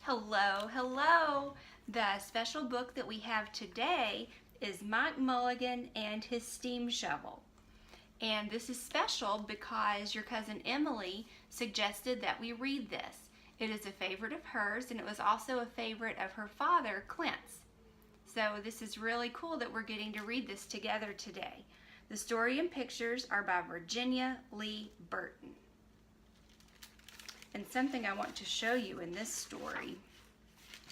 Hello, hello. The special book that we have today is Mike Mulligan and his steam shovel. And this is special because your cousin Emily suggested that we read this. It is a favorite of hers, and it was also a favorite of her father, Clint's. So this is really cool that we're getting to read this together today. The story and pictures are by Virginia Lee Burton. And something I want to show you in this story,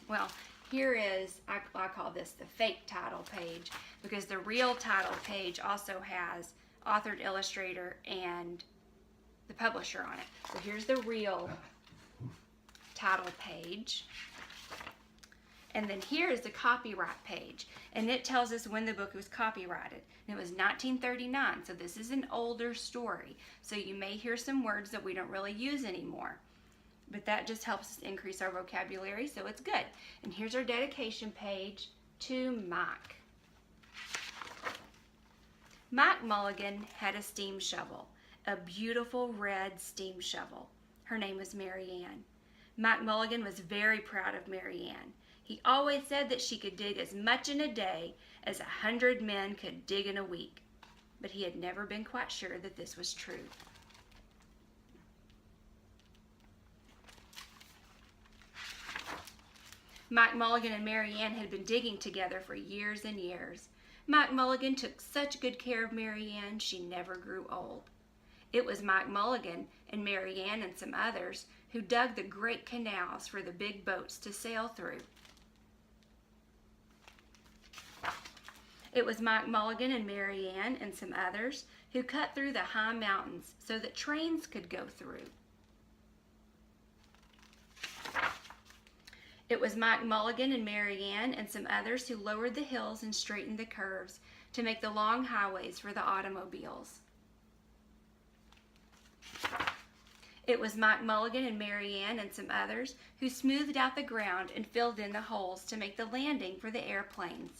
well, here is, I call this the fake title page, because the real title page also has authored, illustrator, and the publisher on it. So here's the real title page. And then here is the copyright page, and it tells us when the book was copyrighted. And it was 1939, so this is an older story. So you may hear some words that we don't really use anymore. But that just helps us increase our vocabulary, so it's good. And here's our dedication page to Mike. Mike Mulligan had a steam shovel, a beautiful red steam shovel. Her name was Mary Ann. Mike Mulligan was very proud of Mary Ann. He always said that she could dig as much in a day as 100 men could dig in a week. But he had never been quite sure that this was true. Mike Mulligan and Mary Ann had been digging together for years and years. Mike Mulligan took such good care of Mary Ann, she never grew old. It was Mike Mulligan and Mary Ann and some others who dug the great canals for the big boats to sail through. It was Mike Mulligan and Mary Ann and some others who cut through the high mountains so that trains could go through. It was Mike Mulligan and Mary Ann and some others who lowered the hills and straightened the curves to make the long highways for the automobiles. It was Mike Mulligan and Mary Ann and some others who smoothed out the ground and filled in the holes to make the landing for the airplanes.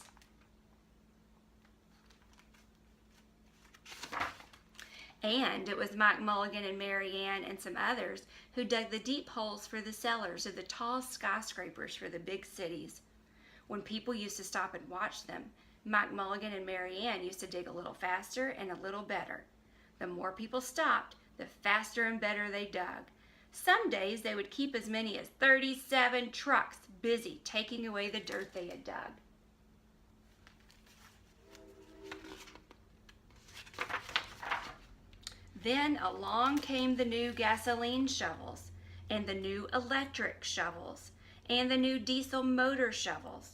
And it was Mike Mulligan and Mary Ann and some others who dug the deep holes for the cellars of the tall skyscrapers for the big cities. When people used to stop and watch them, Mike Mulligan and Mary Ann used to dig a little faster and a little better. The more people stopped, the faster and better they dug. Some days they would keep as many as 37 trucks busy taking away the dirt they had dug. Then along came the new gasoline shovels, and the new electric shovels, and the new diesel motor shovels,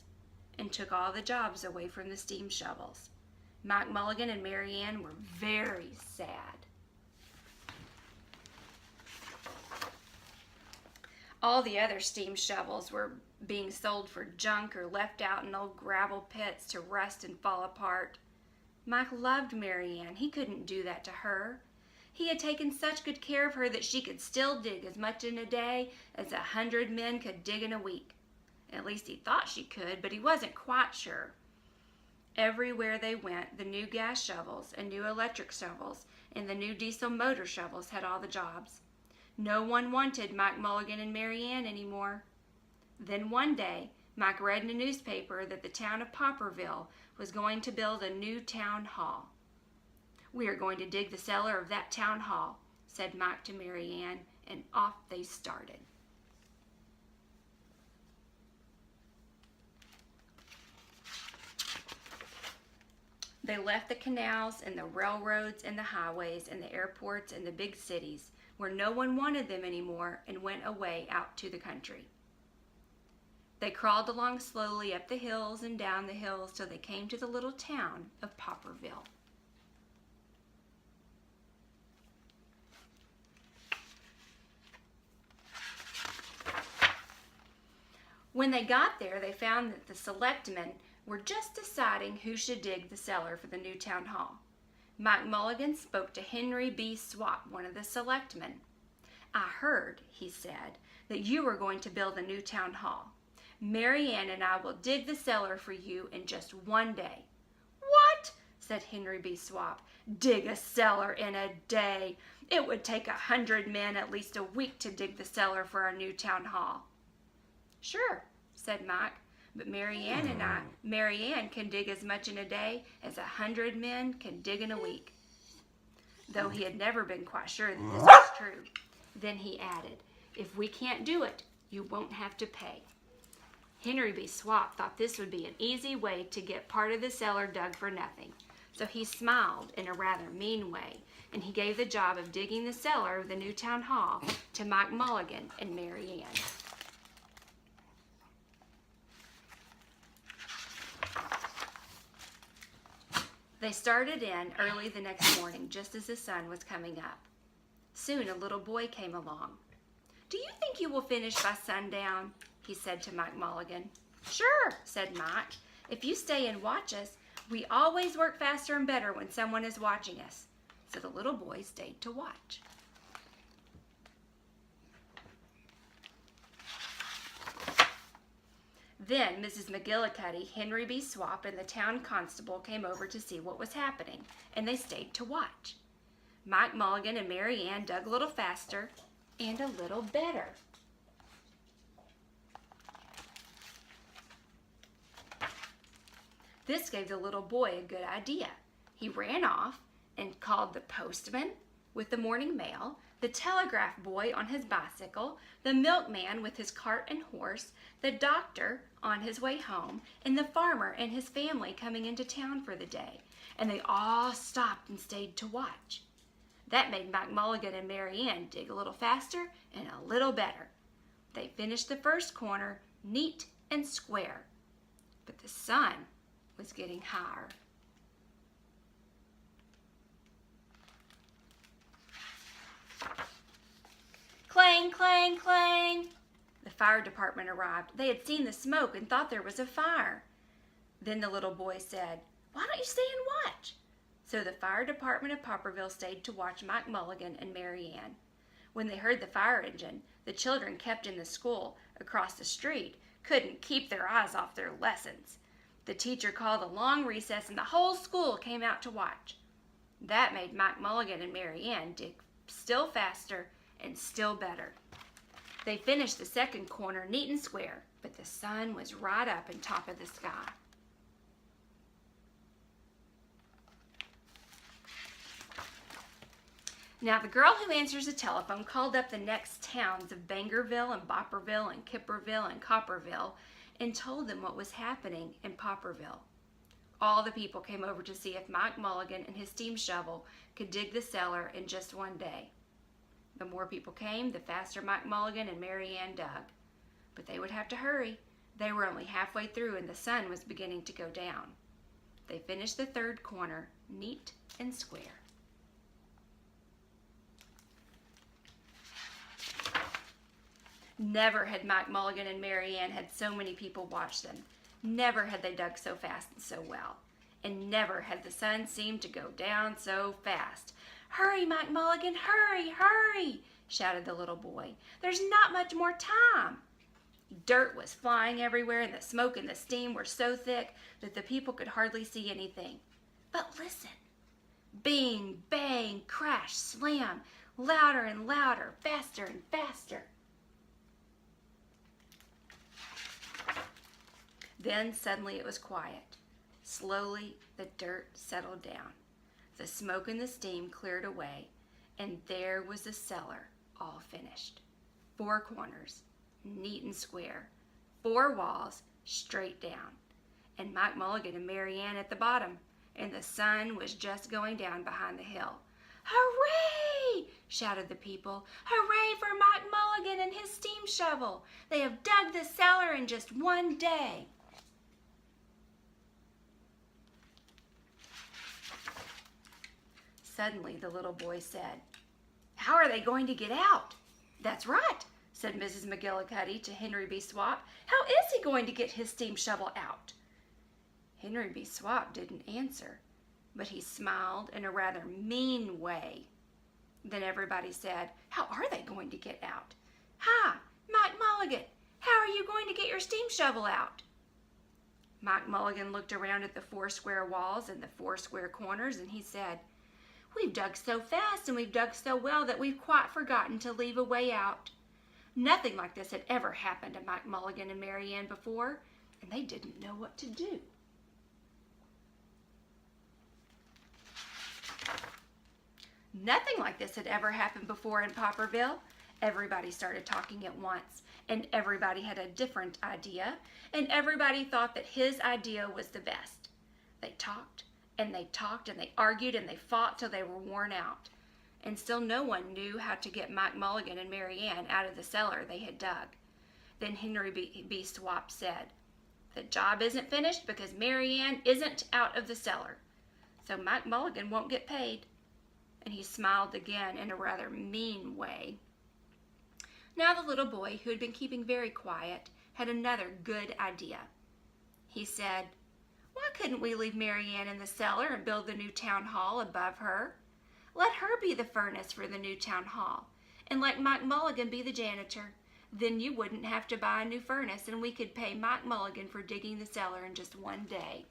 and took all the jobs away from the steam shovels. Mike Mulligan and Mary Ann were very sad. All the other steam shovels were being sold for junk or left out in old gravel pits to rust and fall apart. Mike loved Mary Ann. He couldn't do that to her. He had taken such good care of her that she could still dig as much in a day as 100 men could dig in a week. At least he thought she could, but he wasn't quite sure. Everywhere they went, the new gas shovels and new electric shovels and the new diesel motor shovels had all the jobs. No one wanted Mike Mulligan and Mary Ann anymore. Then one day, Mike read in a newspaper that the town of Popperville was going to build a new town hall. "We are going to dig the cellar of that town hall," said Mike to Mary Ann, and off they started. They left the canals and the railroads and the highways and the airports and the big cities where no one wanted them anymore and went away out to the country. They crawled along slowly up the hills and down the hills till they came to the little town of Popperville. When they got there, they found that the selectmen were just deciding who should dig the cellar for the new town hall. Mike Mulligan spoke to Henry B. Swap, one of the selectmen. "I heard," he said, "that you were going to build a new town hall. Mary Ann and I will dig the cellar for you in just one day." "What?" said Henry B. Swap. "Dig a cellar in a day? It would take 100 men at least a week to dig the cellar for our new town hall." "Sure," said Mike, "but Mary Ann can dig as much in a day as 100 men can dig in a week." Though he had never been quite sure that this was true. Then he added, "If we can't do it, you won't have to pay." Henry B. Swap thought this would be an easy way to get part of the cellar dug for nothing. So he smiled in a rather mean way, and he gave the job of digging the cellar of the new town hall to Mike Mulligan and Mary Ann. They started in early the next morning, just as the sun was coming up. Soon a little boy came along. "Do you think you will finish by sundown?" he said to Mike Mulligan. "Sure," said Mike. "If you stay and watch us, we always work faster and better when someone is watching us." So the little boy stayed to watch. Then Mrs. McGillicuddy, Henry B. Swap, and the town constable came over to see what was happening, and they stayed to watch. Mike Mulligan and Mary Ann dug a little faster and a little better. This gave the little boy a good idea. He ran off and called the postman with the morning mail, the telegraph boy on his bicycle, the milkman with his cart and horse, the doctor on his way home, and the farmer and his family coming into town for the day. And they all stopped and stayed to watch. That made Mike Mulligan and Mary Ann dig a little faster and a little better. They finished the first corner neat and square, but the sun was getting higher. Clang, clang, clang! The fire department arrived. They had seen the smoke and thought there was a fire. Then the little boy said, "Why don't you stay and watch?" So the fire department of Popperville stayed to watch Mike Mulligan and Mary Ann. When they heard the fire engine, the children kept in the school across the street couldn't keep their eyes off their lessons. The teacher called a long recess and the whole school came out to watch. That made Mike Mulligan and Mary Ann dig still faster and still better. They finished the second corner neat and square, but the sun was right up in top of the sky. Now the girl who answers the telephone called up the next towns of Bangerville and Bopperville and Kipperville and Copperville and told them what was happening in Popperville. All the people came over to see if Mike Mulligan and his steam shovel could dig the cellar in just one day. The more people came, the faster Mike Mulligan and Mary Ann dug. But they would have to hurry. They were only halfway through and the sun was beginning to go down. They finished the third corner neat and square. Never had Mike Mulligan and Mary Ann had so many people watch them. Never had they dug so fast and so well. And never had the sun seemed to go down so fast. "Hurry, Mike Mulligan, hurry, hurry!" shouted the little boy. "There's not much more time." Dirt was flying everywhere and the smoke and the steam were so thick that the people could hardly see anything. But listen! Bing, bang, crash, slam, louder and louder, faster and faster. Then suddenly it was quiet. Slowly the dirt settled down. The smoke and the steam cleared away, and there was the cellar all finished. 4 corners, neat and square, 4 walls straight down, and Mike Mulligan and Mary Ann at the bottom, and the sun was just going down behind the hill. "Hooray!" shouted the people. "Hooray for Mike Mulligan and his steam shovel! They have dug the cellar in just one day." Suddenly the little boy said, "How are they going to get out?" "That's right," said Mrs. McGillicuddy to Henry B. Swap. "How is he going to get his steam shovel out?" Henry B. Swap didn't answer, but he smiled in a rather mean way. Then everybody said, "How are they going to get out?" "Hi, Mike Mulligan, how are you going to get your steam shovel out?" Mike Mulligan looked around at the 4 square walls and the 4 square corners, and he said, "We've dug so fast and we've dug so well that we've quite forgotten to leave a way out." Nothing like this had ever happened to Mike Mulligan and Mary Ann before, and they didn't know what to do. Nothing like this had ever happened before in Popperville. Everybody started talking at once, and everybody had a different idea, and everybody thought that his idea was the best. They talked, and they talked, and they argued, and they fought till they were worn out. And still no one knew how to get Mike Mulligan and Mary Ann out of the cellar they had dug. Then Henry B. Swap said, "The job isn't finished because Mary Ann isn't out of the cellar, so Mike Mulligan won't get paid." And he smiled again in a rather mean way. Now the little boy, who had been keeping very quiet, had another good idea. He said, "Why couldn't we leave Mary Ann in the cellar and build the new town hall above her? Let her be the furnace for the new town hall, and let Mike Mulligan be the janitor. Then you wouldn't have to buy a new furnace, and we could pay Mike Mulligan for digging the cellar in just one day."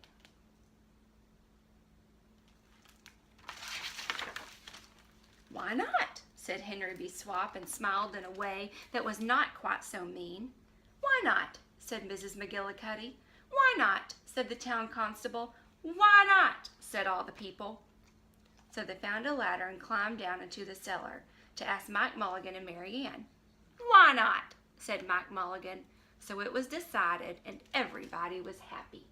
"Why not?" said Henry B. Swap, and smiled in a way that was not quite so mean. "Why not?" said Mrs. McGillicuddy. "Why not?" said the town constable. "Why not?" said all the people. So they found a ladder and climbed down into the cellar to ask Mike Mulligan and Mary Ann. "Why not?" said Mike Mulligan. So it was decided, and everybody was happy.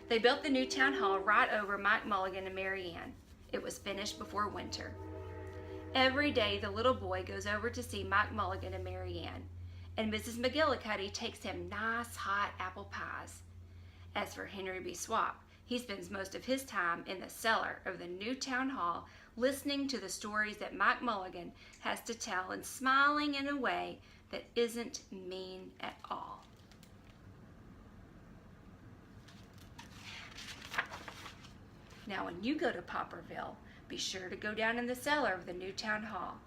They built the new town hall right over Mike Mulligan and Mary Ann. It was finished before winter. Every day the little boy goes over to see Mike Mulligan and Mary Ann, and Mrs. McGillicuddy takes him nice hot apple pies. As for Henry B. Swap, he spends most of his time in the cellar of the new town hall, listening to the stories that Mike Mulligan has to tell and smiling in a way that isn't mean at all. Now when you go to Popperville, be sure to go down in the cellar of the new town hall.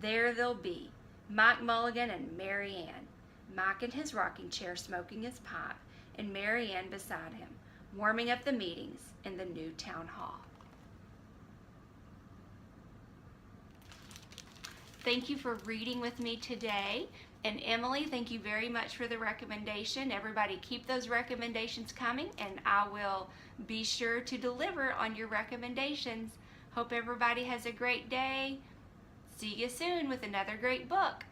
There they'll be, Mike Mulligan and Mary Ann, Mike in his rocking chair smoking his pipe, and Mary Ann beside him, warming up the meetings in the new town hall. Thank you for reading with me today. And Emily, thank you very much for the recommendation. Everybody keep those recommendations coming, and I will be sure to deliver on your recommendations. Hope everybody has a great day. See you soon with another great book.